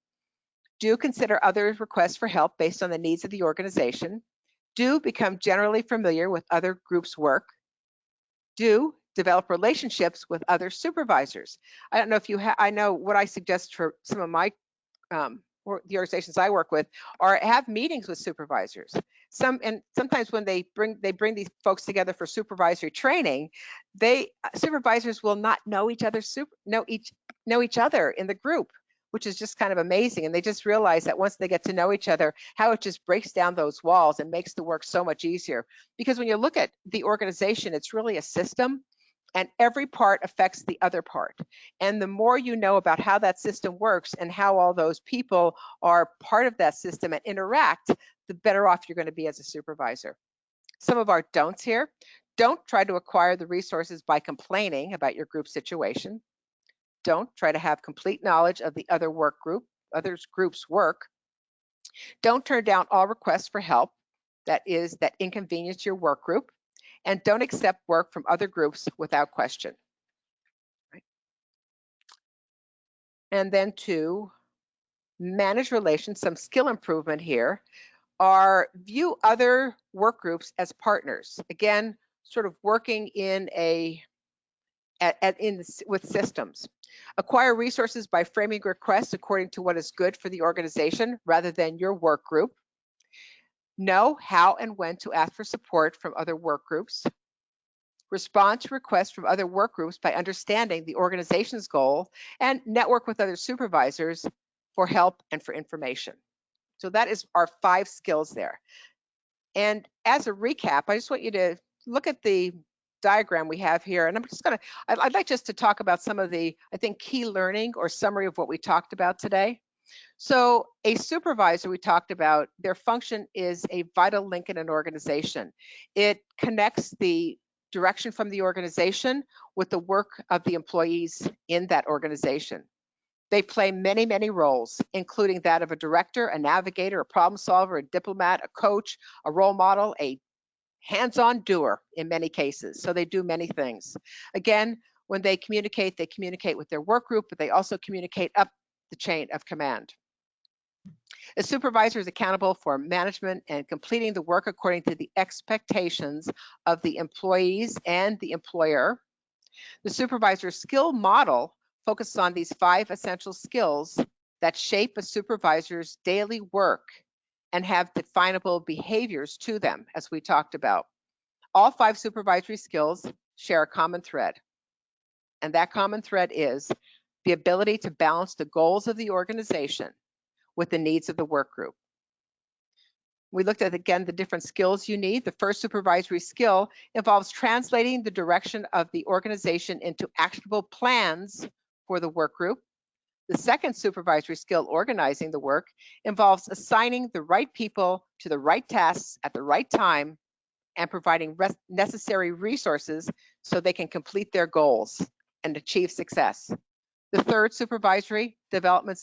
Do consider other requests for help based on the needs of the organization. Do become generally familiar with other groups' work. Do develop relationships with other supervisors. I don't know if I know what I suggest for some of my or the organizations I work with are have meetings with supervisors. Sometimes when they bring these folks together for supervisory training, supervisors will not know each other in the group, which is just kind of amazing. And they just realize that once they get to know each other, how it just breaks down those walls and makes the work so much easier. Because when you look at the organization, it's really a system, and every part affects the other part. And the more you know about how that system works and how all those people are part of that system and interact, the better off you're going to be as a supervisor. Some of our don'ts here: don't try to acquire the resources by complaining about your group situation. Don't try to have complete knowledge of the other group's work. Don't turn down all requests for help that inconvenience your work group. and don't accept work from other groups without question. Right? And then to manage relations, some skill improvement here are view other work groups as partners. Again, sort of working in with systems. Acquire resources by framing requests according to what is good for the organization rather than your work group. Know how and when to ask for support from other work groups. Respond to requests from other work groups by understanding the organization's goal, and network with other supervisors for help and for information. So that is our 5 skills there. And as a recap, I just want you to look at the diagram we have here, and I'd like just to talk about some of the, I think, key learning or summary of what we talked about today. So a supervisor, we talked about, their function is a vital link in an organization. It connects the direction from the organization with the work of the employees in that organization. They play many, many roles, including that of a director, a navigator, a problem solver, a diplomat, a coach, a role model, a hands-on doer in many cases. So they do many things. Again, when they communicate with their work group, but they also communicate up the chain of command. A supervisor is accountable for management and completing the work according to the expectations of the employees and the employer. The supervisor skill model focuses on these 5 essential skills that shape a supervisor's daily work and have definable behaviors to them, as we talked about. All 5 supervisory skills share a common thread, and that common thread is the ability to balance the goals of the organization with the needs of the work group. We looked at, again, the different skills you need. The first supervisory skill involves translating the direction of the organization into actionable plans for the work group. The second supervisory skill, organizing the work, involves assigning the right people to the right tasks at the right time and providing necessary resources so they can complete their goals and achieve success. The third supervisory development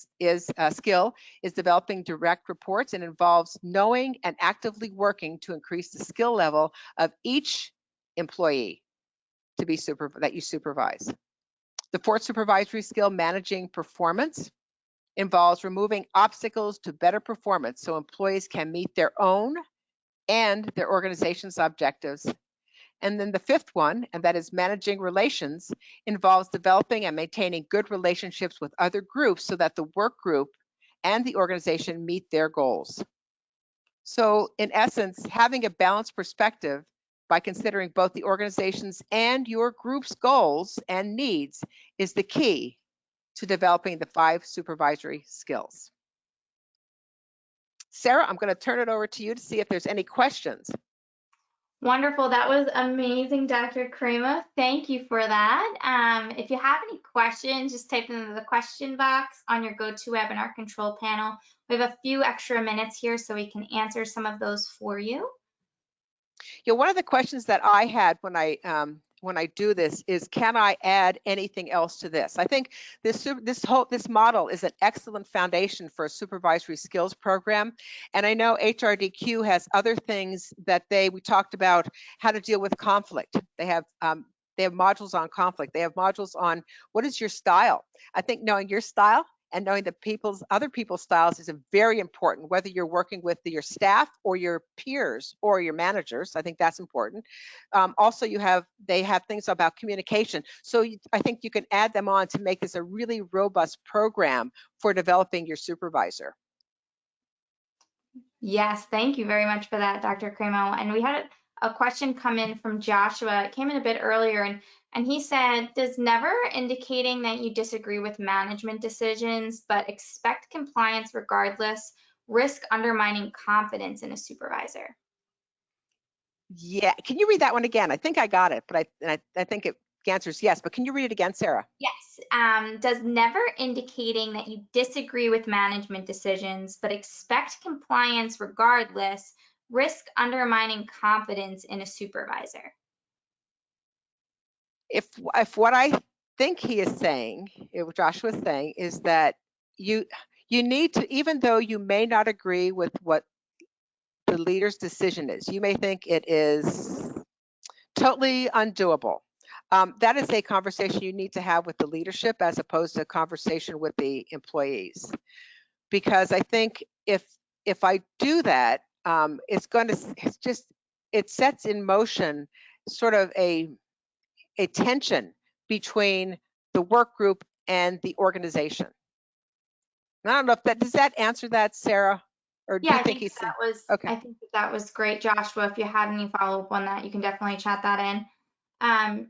skill is developing direct reports and involves knowing and actively working to increase the skill level of each employee that you supervise. The fourth supervisory skill, managing performance, involves removing obstacles to better performance so employees can meet their own and their organization's objectives. And then the fifth one, and that is managing relations, involves developing and maintaining good relationships with other groups so that the work group and the organization meet their goals. So in essence, having a balanced perspective by considering both the organization's and your group's goals and needs is the key to developing the 5 supervisory skills. Sarah, I'm going to turn it over to you to see if there's any questions. Wonderful. That was amazing, Dr. Crema. Thank you for that. If you have any questions, just type them into the question box on your GoToWebinar control panel. We have a few extra minutes here so we can answer some of those for you. Yeah, one of the questions that I had when I do this is, can I add anything else to this? I think this model is an excellent foundation for a supervisory skills program. And I know HRDQ has other things that we talked about how to deal with conflict. They have modules on conflict. They have modules on what is your style. I think knowing your style and knowing other people's styles is very important, whether you're working with your staff or your peers or your managers. I think that's important. Also, they have things about communication. So I think you can add them on to make this a really robust program for developing your supervisor. Yes, thank you very much for that, Dr. Cremo. And we had a question come in from Joshua. It came in a bit earlier, and he said, does never indicating that you disagree with management decisions but expect compliance regardless risk undermining confidence in a supervisor? Yeah, can you read that one again? I think I got it, but I think it answers yes, but can you read it again, Sarah? Yes. Does never indicating that you disagree with management decisions but expect compliance regardless risk undermining confidence in a supervisor? If what I think he is saying, what Joshua is saying, is that you need to, even though you may not agree with what the leader's decision is, you may think it is Totally undoable. That is a conversation you need to have with the leadership as opposed to a conversation with the employees. Because I think if I do that, it sets in motion sort of a tension between the work group and the organization. I don't know if that does that answer that, Sarah, or do Yeah, you I think think he's that was okay? I think that was great, Joshua. If you had any follow-up on that, you can definitely chat that in.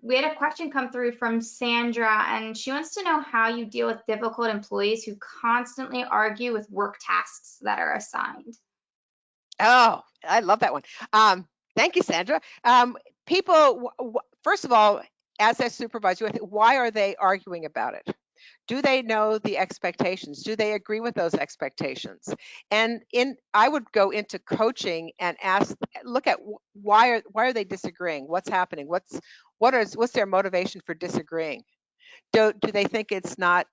We had a question come through from Sandra, and she wants to know how you deal with difficult employees who constantly argue with work tasks that are assigned. Oh, I love that one. Thank you, Sandra. People, first of all, as a supervisor, why are they arguing about it? Do they know the expectations? Do they agree with those expectations? And I would go into coaching and look at why are they disagreeing? What's happening? What's their motivation for disagreeing? Do they think it's not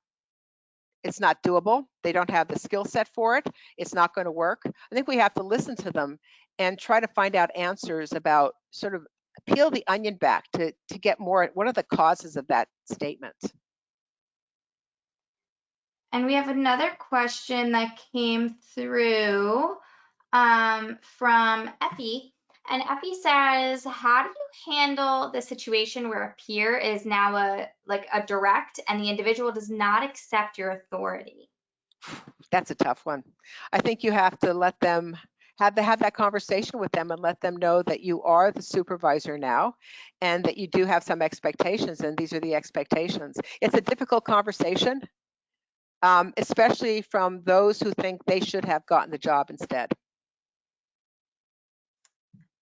doable? They don't have the skill set for it. It's not going to work. I think we have to listen to them and try to find out answers about sort of peel the onion back to get more. What are the causes of that statement? And we have another question that came through from Effie. And Effie says, how do you handle the situation where a peer is now a direct and the individual does not accept your authority? That's a tough one. I think you have to let them have that conversation with them and let them know that you are the supervisor now and that you do have some expectations, and these are the expectations. It's a difficult conversation, especially from those who think they should have gotten the job instead.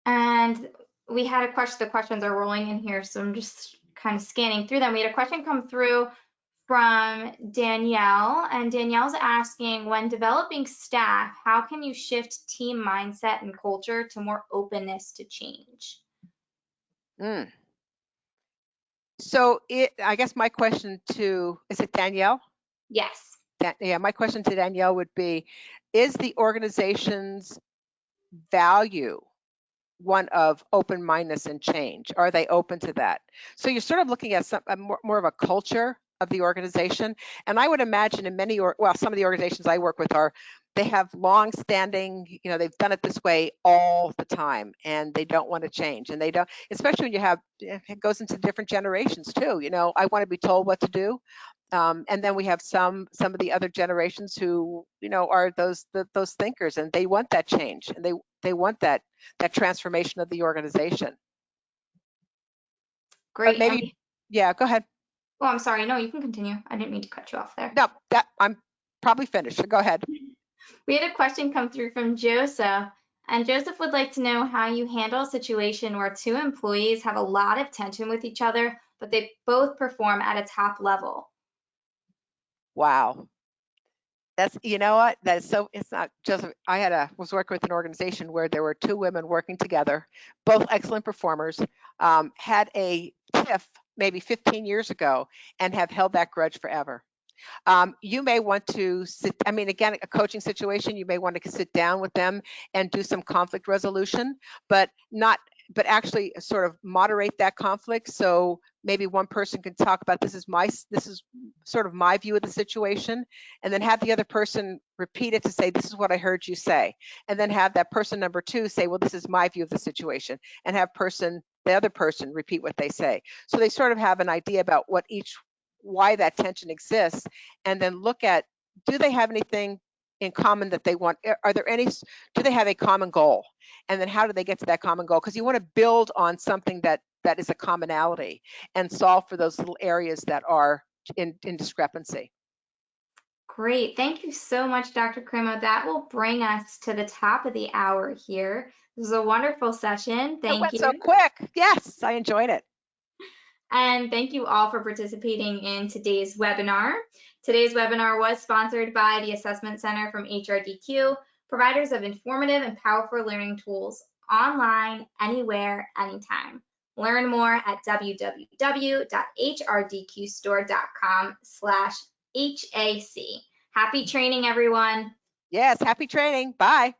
And we had a question, the questions are rolling in here, so I'm just kind of scanning through them. We had a question come through from Danielle, and Danielle's asking, when developing staff, how can you shift team mindset and culture to more openness to change? So I guess my question is it Danielle? Yes. Yeah, my question to Danielle would be, is the organization's value one of open-mindedness and change? Are they open to that? So you're sort of looking at more of a culture of the organization. And I would imagine in some of the organizations I work with they have long-standing, they've done it this way all the time and they don't want to change. And they don't, especially when it goes into different generations too. I want to be told what to do. And then we have some of the other generations who, are those thinkers, and they want that change, and they want that transformation of the organization. Great. But maybe, yeah, go ahead. Oh, I'm sorry. No, you can continue. I didn't mean to cut you off there. No, I'm probably finished. So go ahead. We had a question come through from Joseph, and Joseph would like to know how you handle a situation where two employees have a lot of tension with each other, but they both perform at a top level. Wow. That's, what? That is so, it's not just, was working with an organization where there were two women working together, both excellent performers, had a tiff maybe 15 years ago and have held that grudge forever. You may want to again, a coaching situation, you may want to sit down with them and do some conflict resolution, but actually sort of moderate that conflict. So maybe one person can talk about, this is sort of my view of the situation, and then have the other person repeat it to say, this is what I heard you say. And then have that person number two say, well, this is my view of the situation, and have the other person repeat what they say. So they sort of have an idea about why that tension exists, and then look at, do they have anything in common that they want? Do they have a common goal? And then how do they get to that common goal? Because you want to build on something that is a commonality and solve for those little areas that are in discrepancy. Great. Thank you so much, Dr. Cremo. That will bring us to the top of the hour here. This was a wonderful session. Thank you. It went so quick. Yes, I enjoyed it. And thank you all for participating in today's webinar. Today's webinar was sponsored by the Assessment Center from HRDQ, providers of informative and powerful learning tools online, anywhere, anytime. Learn more at www.hrdqstore.com/HAC. Happy training, everyone. Yes, happy training. Bye.